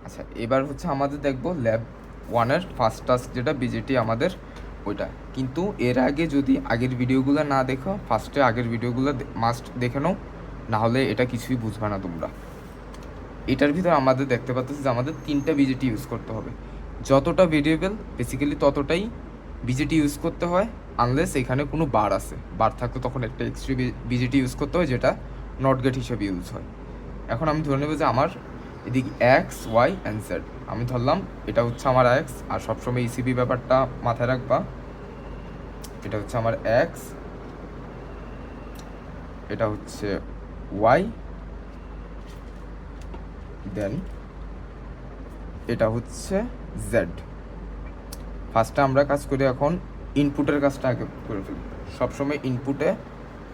আচ্ছা, এবার হচ্ছে আমাদের দেখবো ল্যাব 1-এর ফার্স্ট টাস্ক যেটা বিজেটি আমাদের ওইটা। কিন্তু এর আগে যদি আগের ভিডিওগুলো না দেখো, ফার্স্টে আগের ভিডিওগুলো মাস্ট দেখে নাও, নাহলে এটা কিছুই বুঝবে না তোমরা। এটার ভিতরে আমাদের দেখতে পাচ্ছি যে আমাদের 3টা বিজেটি ইউজ করতে হবে। যতটা ভেরিয়েবল বেসিক্যালি ততটাই বিজেটি ইউজ করতে হয়, আনলেস এখানে কোনো বার আছে। বার থাকলে তখন একটা এক্সট্রা বিজেটি ইউজ করতে হয়, যেটা নট গেট হিসেবে ইউজ হয়। এখন আমি ধরে নেব যে আমার এদিকে এক্স ওয়াই অ্যান্ড জেড। আমি ধরলাম এটা হচ্ছে আমার এক্স, আর সবসময় ইসিবি ব্যাপারটা মাথায় রাখবা। এটা হচ্ছে আমার এক্স, এটা হচ্ছে ওয়াই, দেন এটা হচ্ছে জেড। ফার্স্টে আমরা কাজ করি এখন ইনপুটের কাজটা আগে করে ফেলি। সবসময় ইনপুটে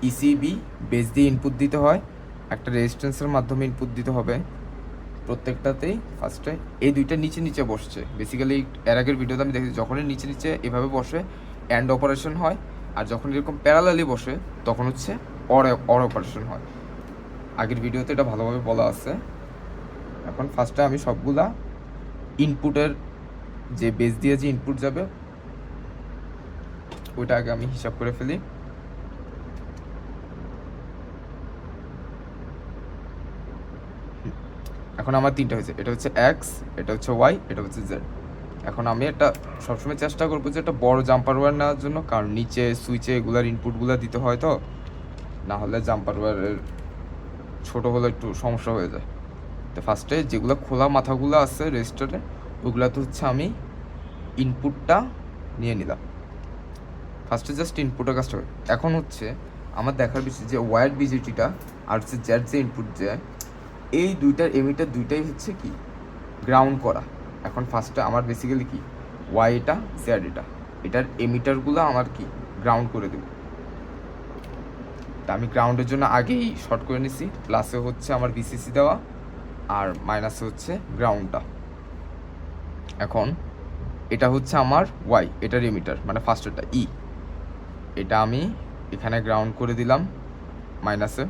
ইসিবি বেস দিয়ে ইনপুট দিতে হয়, একটা রেজিস্ট্যান্সের মাধ্যমে ইনপুট দিতে হবে প্রত্যেকটাতেই। ফার্স্টে এই দুইটা নিচে নিচে বসছে। বেসিক্যালি এর আগের ভিডিওতে আমি দেখেছি যখনই নিচে নিচে এভাবে বসে অ্যান্ড অপারেশন হয়, আর যখন এরকম প্যারালালি বসে তখন হচ্ছে অর অপারেশন হয়। আগের ভিডিওতে এটা ভালোভাবে বলা আছে। এখন ফার্স্টে আমি সবগুলা ইনপুটের যে বেস দিয়ে যে ইনপুট যাবে ওইটা আগে আমি হিসাব করে ফেলি। এখন আমার 3টা হয়েছে, এটা হচ্ছে এক্স, এটা হচ্ছে ওয়াই, এটা হচ্ছে জেড। এখন আমি একটা সবসময় চেষ্টা করবো যে একটা বড় জাম্পার ওয়্যার নেওয়ার জন্য, কারণ নিচে সুইচে এগুলার ইনপুটগুলো দিতে হয়, তো না হলে জাম্পার ওয়্যারের ছোটো হলে একটু সমস্যা হয়ে যায়। তো ফার্স্টে যেগুলো খোলা মাথাগুলো আছে রেজিস্টারে, ওইগুলোতে হচ্ছে আমি ইনপুটটা নিয়ে নিলাম। ফার্স্টে জাস্ট ইনপুটের কাজটা। এখন হচ্ছে আমার দেখার বিষয় যে ওয়ার বিজিটিটা আর হচ্ছে জেড যে ইনপুট যায়, এই দুইটার এমিটার দুইটাই হচ্ছে কি গ্রাউন্ড করা। এখন ফার্স্টে আমার বেসিক্যালি কি ওয়াই এটা, জেড এটা, এটার এমিটারগুলো আমার কি গ্রাউন্ড করে দেব। তা আমি গ্রাউন্ডের জন্য আগেই শর্ট করে নিছি, প্লাসে হচ্ছে আমার বিসিসি দেওয়া আর মাইনাসে হচ্ছে গ্রাউন্ডটা। এখন এটা হচ্ছে আমার ওয়াই, এটার এমিটার মানে ফার্স্টেরটা ই, এটা আমি এখানে গ্রাউন্ড করে দিলাম মাইনাসে।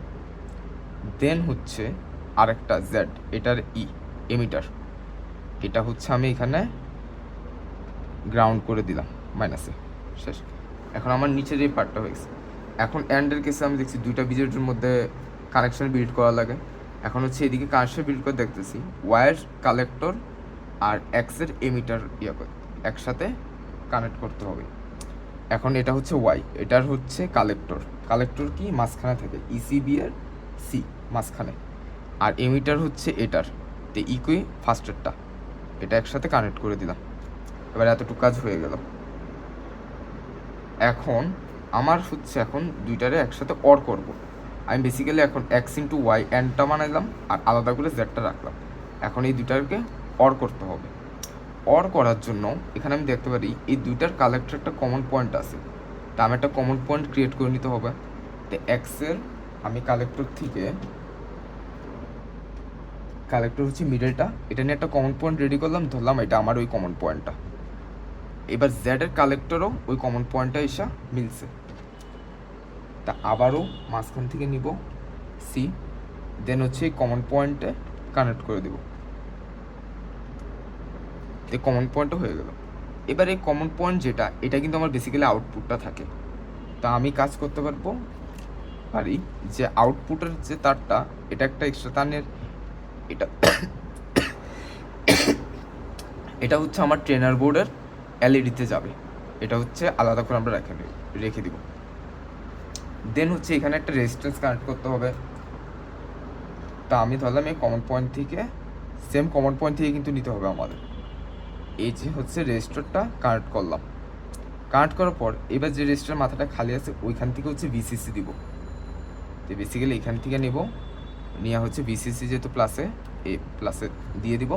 দেন হচ্ছে আরেকটা জেড, এটার ই এমিটার, এটা হচ্ছে আমি এখানে গ্রাউন্ড করে দিলাম মাইনাসে। শেষ। এখন আমার নিচের এই পার্টটা হয়ে গেছে। এখন অ্যান্ডের কেসে আমি দেখছি দুইটা বিজেটের মধ্যে কানেকশন বিল্ড করা লাগে। এখন হচ্ছে এদিকে কানেকশন বিল্ড করে দেখতেছি ওয়ার কালেক্টর আর এক্সের এমিটার একসাথে কানেক্ট করতে হবে। এখন এটা হচ্ছে ওয়াই, এটার হচ্ছে কালেক্টর। কালেক্টর কি মাঝখানে থাকে, ইসিবি এর সি মাঝখানে, আর এমিটার হচ্ছে এটার। তো ইকুই ফার্স্টেরটা, এটা একসাথে কানেক্ট করে দিলাম। এবার এতটুকু কাজ হয়ে গেল। এখন আমার হচ্ছে এখন দুইটারে একসাথে অর করব। আমি বেসিক্যালি এখন এক্স ইন্টু ওয়াই অ্যান্ডটা বানাইলাম আর আলাদা করে জেডটা রাখলাম। এখন এই দুইটাকে অর করতে হবে। অর করার জন্য এখানে আমি দেখতে পারি এই দুইটার কালেক্টর একটা কমন পয়েন্ট আছে, তা আমি একটা কমন পয়েন্ট ক্রিয়েট করে নিতে হবে। তো এক্সের আমি কালেক্টর থেকে, কালেক্টর হচ্ছে মিডলটা, এটা নিয়ে একটা কমন পয়েন্ট রেডি করলাম, ধরলাম এটা আমার ওই কমন পয়েন্টটা। এবার জেডের কালেক্টরও ওই কমন পয়েন্টটা এসে মিলছে, তা আবারও মাঝখান থেকে নিব সি, দেন হচ্ছে এই কমন পয়েন্টে কানেক্ট করে দেব। এই কমন পয়েন্টও হয়ে গেল। এবার এই কমন পয়েন্ট যেটা, এটা কিন্তু আমার বেসিক্যালি আউটপুটটা থাকে। তা আমি কাজ করতে পারি যে আউটপুটের যে তারটা, এটা একটা এক্সট্রা তারের, এটা এটা হচ্ছে আমার ট্রেনার বোর্ডের এলইডিতে যাবে। এটা হচ্ছে আলাদা করে আমরা রেখে দিব। দেন হচ্ছে এখানে একটা রেজিস্ট্যান্স কানেক্ট করতে হবে। তা আমি ধরলাম এই কমন পয়েন্ট থেকে, সেম কমন পয়েন্ট থেকে কিন্তু নিতে হবে আমাদের। এই যে হচ্ছে রেজিস্টারটা কানেক্ট করলাম। কানেক্ট করার পর এবার যে রেজিস্টার মাথাটা খালি আছে ওইখান থেকে হচ্ছে ভিসিসি দিব। তো বেসিক্যালি এখান থেকে নেব, নিয়ে হচ্ছে ভিসিসি যেহেতু প্লাসে, এই প্লাসে দিয়ে দিব।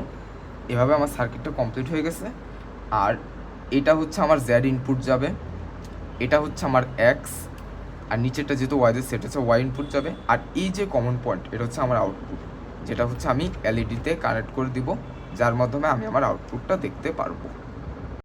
এভাবে আমার সার্কিটটা কমপ্লিট হয়ে গেছে। আর এটা হচ্ছে আমার জেড ইনপুট যাবে, এটা হচ্ছে আমার এক্স, আর নিচেরটা যেহেতু ওয়াইদের সেট হচ্ছে ওয়াই ইনপুট যাবে। আর এই যে কমন পয়েন্ট, এটা হচ্ছে আমার আউটপুট, যেটা হচ্ছে আমি এলইডিতে কানেক্ট করে দিব, যার মাধ্যমে আমি আমার আউটপুটটা দেখতে পারবো।